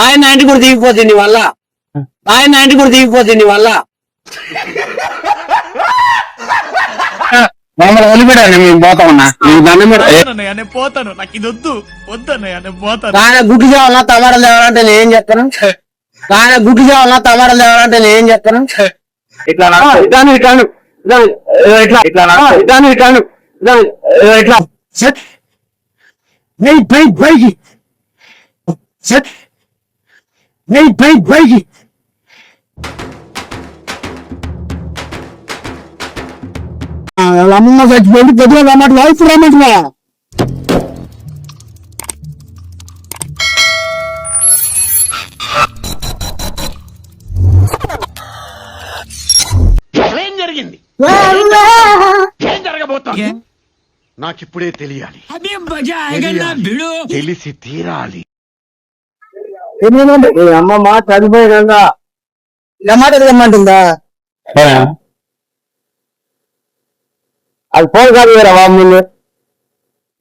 ఆయన ఇంటికి కూడా దిగిపోతుంది నీ వల్ల. ఆయన ఇంటికి కూడా దిగిపోతుంది నీ వల్ల. మమ్మల్ని వదిలిపెట్టాను మేము పోతామన్నా. నేను పోతాను, నాకు ఇది వద్దు వద్దన్నయ్య, నేను పోతాను. ఆయన గుడ్డు చేయాలన్నా టమాటాలు తేవాలంటే నేను ఏం చెప్తాను. ఆయన గుడ్డు చేయాలన్నా టమాటాలు తేవాలంటే నేను ఏం చెప్తాను. ఇట్లా ఇట్లాను ఇట్లాను ఇట్లా ఇట్లా ఇట్లాను ఇట్లాను ఇట్లా set wait wait wait set wait wait wait. అమ్మ చచ్చిపోయింది పెద్దగా రమ్మంటున్నా, ఇప్పుడు రమ్మంటున్నా. ఏం జరిగింది, ఏం జరగబోతోంది నాకిప్పుడే తెలియాలి, తెలిసి తీరాలి. అమ్మమ్మ చనిపోయినా టమాటాలు తెమ్మంటుందా? అది ఫోన్ కాదు వేరా బాబు.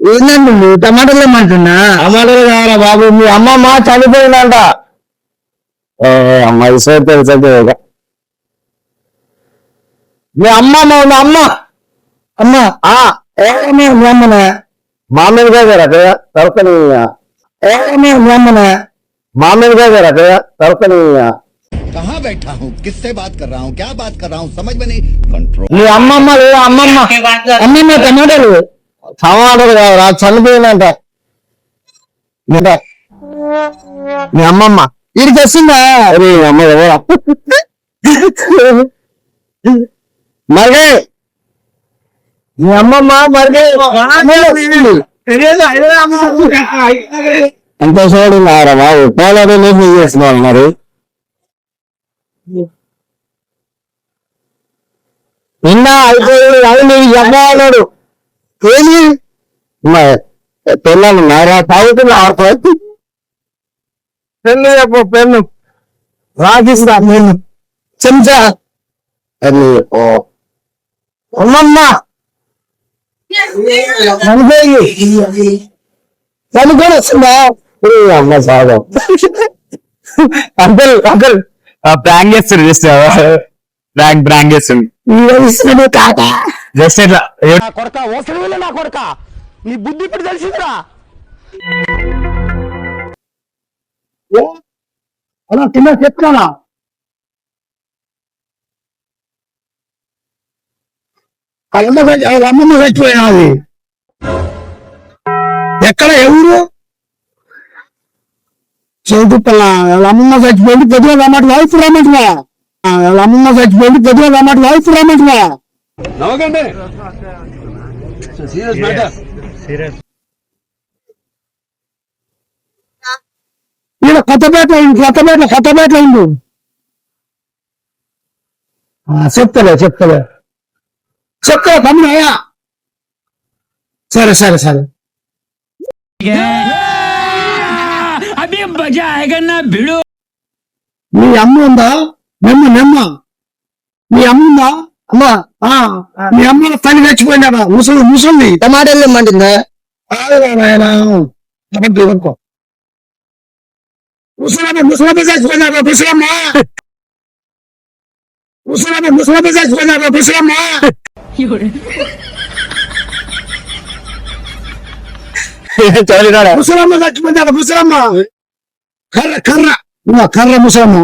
ఏంటండి టమాటాలు తెమ్మంటున్నా? టమాటాలు కావాలా బాబు, మీ అమ్మమ్మ చనిపోయిందంట. అమ్మాయి తెలుసా మీ అమ్మమ్మ ఉంది అమ్మ అమ్మ మీ అమ్మనే మామూలుగా తరకని మీ అమ్మనే మామూలుగా తరకని. कहाँ बैठा हूँ, किससे बात कर रहा हूँ, क्या बात कर रहा हूँ, समझ में नहीं. कंट्रोल. మీ అమ్మమ్మ లేదా అమ్మమ్మ అమ్మమ్మ టమాటాలు కావరా చనిపోయిందంట. మీ అమ్మమ్మ వీడికి వస్తుందా? అరే అమ్మ ఎవరా మరిగే మీ అమ్మమ్మ మరిగే ఎంత చూడు రా బాబు, పోలాడు చేస్తున్నారు మరి. నిన్న అయిపోయాడు అది నీకు చెప్పాడు. ఏమి పెళ్ళాను నారా తాగుతున్నా పెన్ను చెప్పు, పెన్ను రాగిస్తా, పెన్ను చెంచా అని. అమ్మమ్మ చనిపోయి వస్తుందా? అమ్మ సాగం అంకల్ అంకల్ ప్రాంక్ చేస్తారు, జస్ట్ ప్రాంక్ చేస్తుంది జస్ట్ ఇట్లా. కొడక అవసరం వెళ్ళి నా కొడక, నీ బుద్ధి ఇప్పుడు తెలిసిందిరా. అలా తిన్నా చెప్తానా? అమ్మమ్మ చచ్చిపోయినది ఎక్కడ ఎవరు చదువుతున్న అమ్మమ్మ చచ్చిపోయింది పెద్దగా రమ్మంటున్నా, ఇప్పుడు రమ్మంటున్నా. అమ్మమ్మ చచ్చిపోయింది పెద్దగా రమ్మంటున్నా, ఇప్పుడు రమ్మంటున్నా. ఈయన కొత్తపేటలో ఉండు. చెప్తలే తమ్ముడు అయ్యా. సరే సరే సరే. మీ అమ్మ ఉందా? నెమ్మ మీ అమ్మ ఉందా? అమ్మా మీ అమ్మ తల్లి చచ్చిపోయినా ముసలి టమాటాలు ఇమ్మంటుందా? ముసలమ్మ చచ్చిపోయినా ముసలమ్మ ముసలమ్మ చచ్చిపోయినా ముసలమ్మ కర్ర ముసలమ్మ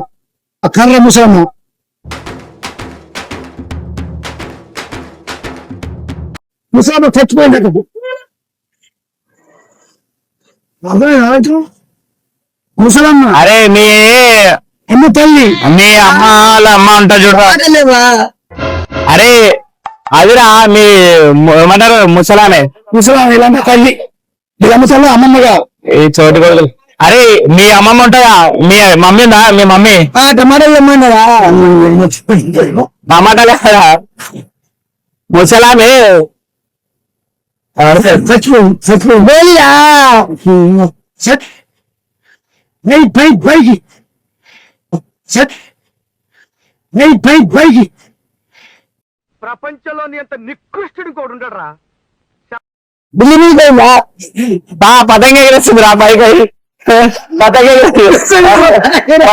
ముసలమ్మ చచ్చిపోయిందట. ముసలమ్మ అరే మీ అమ్మ తల్లి, మీ అమ్మ ఉంటా చూడలేవా? అరే అదిరా మీ ఏమంటారు ముసలామే ఇలాంటి తల్లి, ఇలా తల్లి అమ్మమ్మగా ఈ చోటు కూడా. అరే మీ అమ్మమ్మ ఉంటుందా? మీ మమ్మీ ఉందా? మీ మమ్మీ టమాటాలు ఇమ్మన్నారా? టమాటాలే కదా ముసలామే ప్రపంచంలోని అంత నికృష్టుడు కూడా ఉండరా? బిల్లి మీద పతంగా ఎగరేస్తుంది రా పైకి.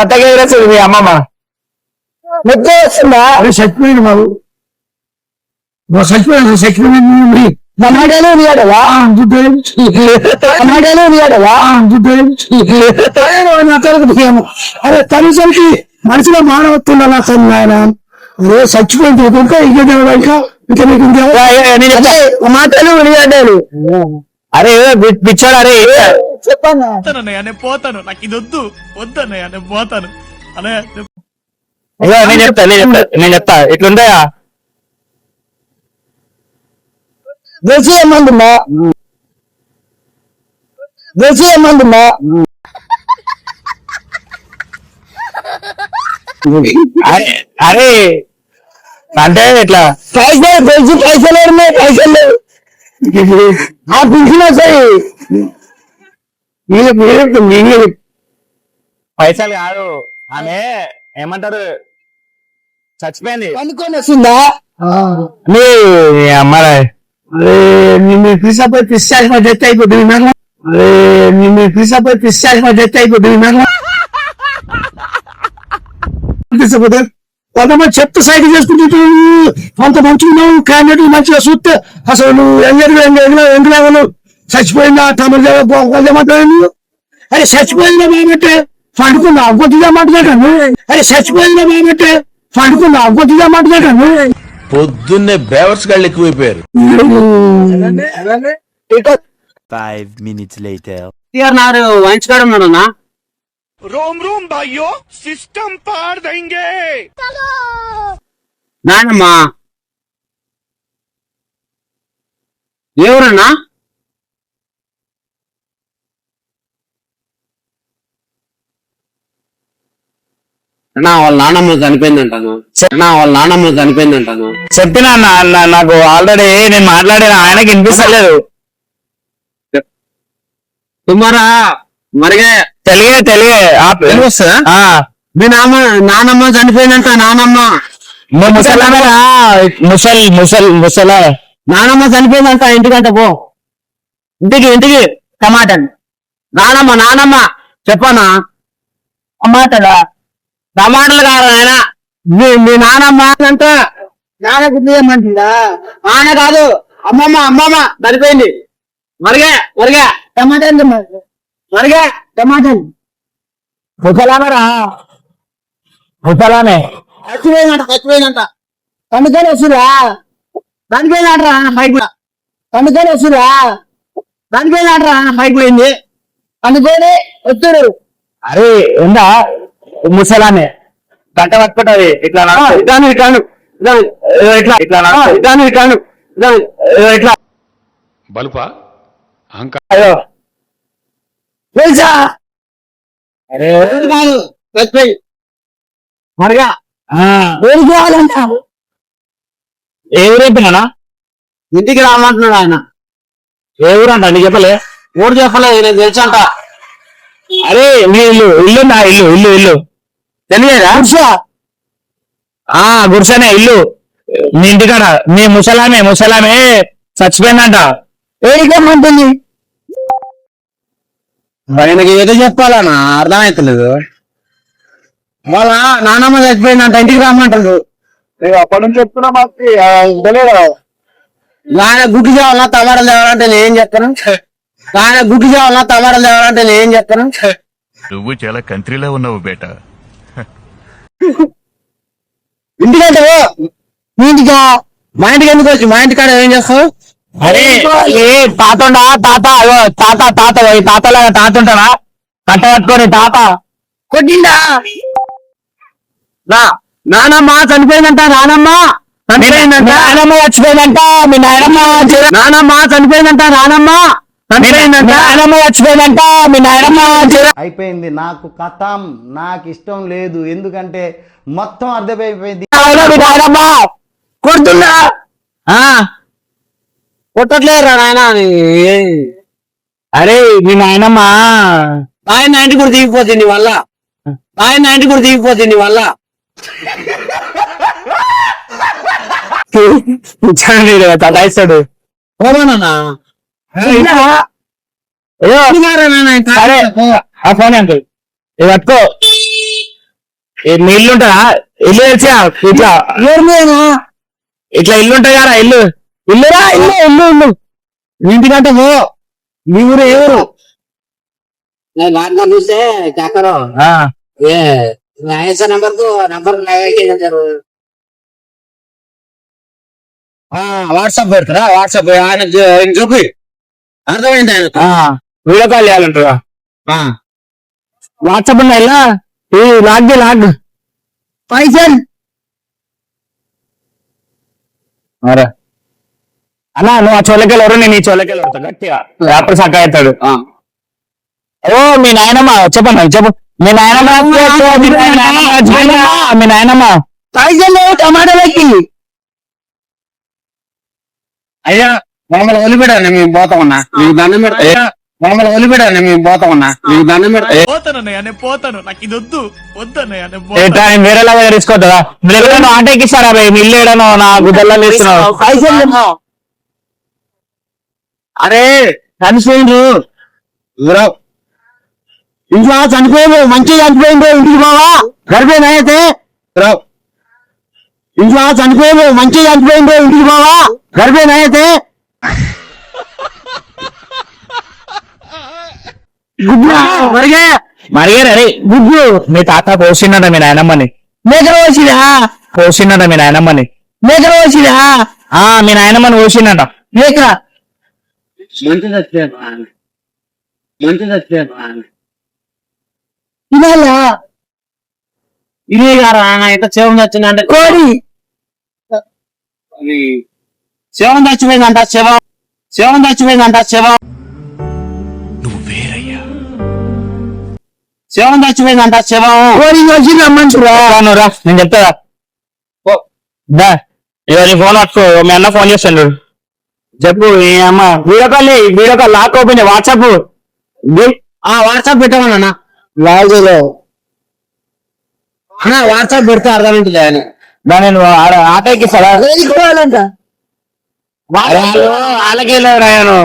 పతకేస్తుంది మీ అమ్మమ్మ నిద్ర వస్తుందా? చచ్చిపోయింది బాబు, చచ్చిపోయింది. టమాటాలు ఉడియాడవా టమాటాలు ఉడియాడవా అరే కనీసానికి మనిషిలో మానవత్వం అసలు ఆయన అదే చచ్చిపోయింది ఇంకా ఇంకా నీకు టమాటాలు ఉడియాడాలు. అరే పిచ్చాడు. అరే చెప్పాను నేను పోతాను, నాకు ఇది వద్దు వద్దన్నయ్య, నేను పోతాను అన్నయ్య. అయ్యో నేను చెప్తా ఇట్లుంటాయా దేశీయమందుమా అరే అంటే ఇట్లా పైసలు ఆ పింఛన్ వస్తాయి. పైసలు కాదు, ఆమె ఏమంటారు చచ్చిపోయింది అనుకోని వస్తుందా మీ అమ్మాయి. అరే నిన్ను పిలిచిపోయి పిచ్చాల్సి మా డెత్ అయిపోతుంది నాకు. అరే నిన్ను పిలిచిపోయి పిచ్చాల్సి మా డెత్ అయిపోతుంది నాకు. పిలిచిపోతే కొంతమంది చెత్త సైకిల్ చేసుకుంటూ కొంత మంచిగా క్యాండిడేట్ మంచిగా చూస్తే అసలు నువ్వు ఎంగలేవను చచ్చిపోయిందా తమేమంటావు. అరే చచ్చిపోయిందా బాబట్టే పండుకున్నా కొద్దిగా మాట్లాడాను. అరే చచ్చిపోయిందా బాబట్టే పండుకున్నా కొద్దిగా మాట్లాడాను. పొద్దున్నే బేవర్స్ గాళ్ళు ఎక్కువైపోయారు. 5 minutes later. వాయించుకోవడం ఉన్నాడన్నా. రోమ్ రోమ్ భాయ్యో సిస్టమ్ పార్ దేంగే. నానమ్మా ఎవరన్నా? వాళ్ళ నాన్నమ్మ చనిపోయిందంటాను. చెప్పినా నాకు ఆల్రెడీ నేను మాట్లాడిన ఆయనకి వినిపిస్తలేదు. తుమ్మారా మరిగే తెలుగే మీ నానమ్మ చనిపోయిందంట. నానమ్మ నానమ్మ చనిపోయిందంట. ఇంటికంట పో, ఇంటికి టమాటా. నానమ్మ చెప్పనా టమాటలా? టమాటాలు కాదు ఆయన, మీ నానమ్మ అంట. నాన్న గుర్తుమంటుందా? నాన్న కాదు అమ్మమ్మ చనిపోయింది. మరిగా టమాటాలు టమాటాలు ముసలామరా చచ్చిపోయిందంట. పండుకొని వస్తురా చనిపోయిందంటరా పైకి. పండుకొని వస్తురా చనిపోయిందంటరా పైకి పోయింది. పండుకొని వస్తురు. అరే ఉందా ముసలామే గంట పట్టుకుంటది. ఇట్లా బలుపా అయ్యో తెలుసా? అరే కాదు చచ్చిపోయి మరిగా కావాలంట. ఏ ఊరు చెప్పినా? ఇంటికి రామంటున్నాడు ఆయన. ఏ ఊరు అంట నీకు చెప్పలే? ఊరు చెప్పలేదు, నేను తెలుసంట. అరే మీ ఇల్లు నా ఇల్లు తెలియదా? గుర్సనే ఇల్లు. మీ ఇంటికాడ మీ ముసలామే చచ్చిపోయిందంట. ఏడికేమంటుంది? ఆయనకి ఏదో చెప్పాలన్నా అర్థమవుతలేదు. వాళ్ళ నానమ్మ చచ్చిపోయిందంట, ఇంటికి రామంటారు. అప్పటి నుంచి చెప్తున్నా మాకు తెలియదు. ఆయన గుడ్డు చేయాలన్నా టమాటాలు తేవాలంటే నేనేం చెప్తాను. నువ్వు చాలా కంట్రీలో ఉన్నావు బేటా. ఇంటికంటే మీ ఇంటికా? మా ఇంటికి ఎందుకు వచ్చి? మా ఇంటికాడ ఏం చేస్తావు? అరే తాతలాగా తాత ఉంటానా? కట్ట పట్టుకొని తాత కొట్టిందా? నానమ్మ చనిపోయిందంట. నానమ్మ చచ్చిపోయిందంట. మీ నాయనమ్మ చనిపోయిందంట. చచ్చిపోయిందంట. మీ నాయనమ్మ అయిపోయింది. నాకు కథం నాకు ఇష్టం లేదు, ఎందుకంటే మొత్తం అర్థమైపోయింది. కొడుతున్నా కొట్టట్లేరా నాయన? అరే మీ నాయనమ్మ ఆయన ఇంటికి కూడా దిగిపోతుంది వల్ల. తటాయిస్తాడు. సరే ఆ ఫోన్ అంకుల్ ఇది పట్టుకో మీ ఇల్లు ఉంటుందా ఇల్లు తెలిసా ఇట్లా ఇట్లా ఇల్లు ఉంటుంది కదా ఇల్లు ఇల్లురా ఇల్లు ఇల్లు ఇల్లు ఇంటికంటే పో మీ ఊరు ఏ ఊరు చూస్తే కాకరో ఆ, ऐसा नंबर को नंबर लगा के जरूर వాట్సాప్ పెడతారా వాట్సాప్ ఆయన చూపి అర్థమైంది ఆయన వీడియో కాల్ చేయాలంటారా వాట్సాప్ ఉన్నా ఇలా లాగ్ లాగ్ పైసల్ అరే అన్నా నువ్వు ఆ చోళ్ళకెళ్ళి ఎవరు నేను ఈ చోళ్ళకెళ్ళి వస్తా గట్టిగా అప్పుడు సక్క అవుతాడు ఓ మీ నాయనమ్మ చెప్పండి చెప్పు మీ నాయనమ్మ మీ నాయనమ్మ పైసలు టమాటాలకి అయ్యా మమ్మల్ని వదిలిపెట్టాను మేము పోతామన్నా మీకు దండం పెడతా మమ్మల్ని వదిలిపెట్టాను మేము పోతామన్నా మీకు దండం పెడతా పోతానన్నయ్య నేను పోతాను నాకు ఇది వద్దు వద్దన్నయ్య నేను ఏ పోతాను టైం వేరేలాగా తీసుకోవద్దా మీరు ఎక్కడైనా ఆటోకి ఇస్తారా భయ్ మీ ఇల్లు ఏడనో నా గుడ్డల్లో వేస్తున్నావు పైసలు అరే చనిపోయిండ్రు ఊరావు ఇంట్లో చనిపోయిండు మంచిగా చనిపోయిండు ఇంటికి బావా గర్భేనా అయితే రావు ఇంట్లో చనిపోయిండు మంచిగా చనిపోయిండు ఇంటికి బావా గర్భేనా అయితే గుడ్డు మరిగే మరిగారు అరే గుడ్డు మీ తాత పోసిండట మీ నాయనమ్మని మేకలు పోసిరా పోసిండట మీ నాయనమ్మని మేకలు పోసిరా మీ నాయనమ్మని పోసిండట మేక ఇవాళ ఇదే గారా ఎంత శవం చచ్చిందంటే కోడి శవం చచ్చిపోయిందంట శవం చచ్చిపోయిందంట శవం శవం చచ్చిపోయిందంట శవం కోడి వచ్చి రమ్మంటురా రా నేను చెప్తారా నీ ఫోన్ పట్టుకో మీ అన్న ఫోన్ చేస్తాడు చెప్పు ఏ అమ్మ video call lock open WhatsApp WhatsApp పెట్టమన్నా లాజీలో వాట్సాప్ పెడితే అర్థమైంది అని దాన్ని నేను ఆటోకి ఇస్తాడా వాళ్ళకి రాయను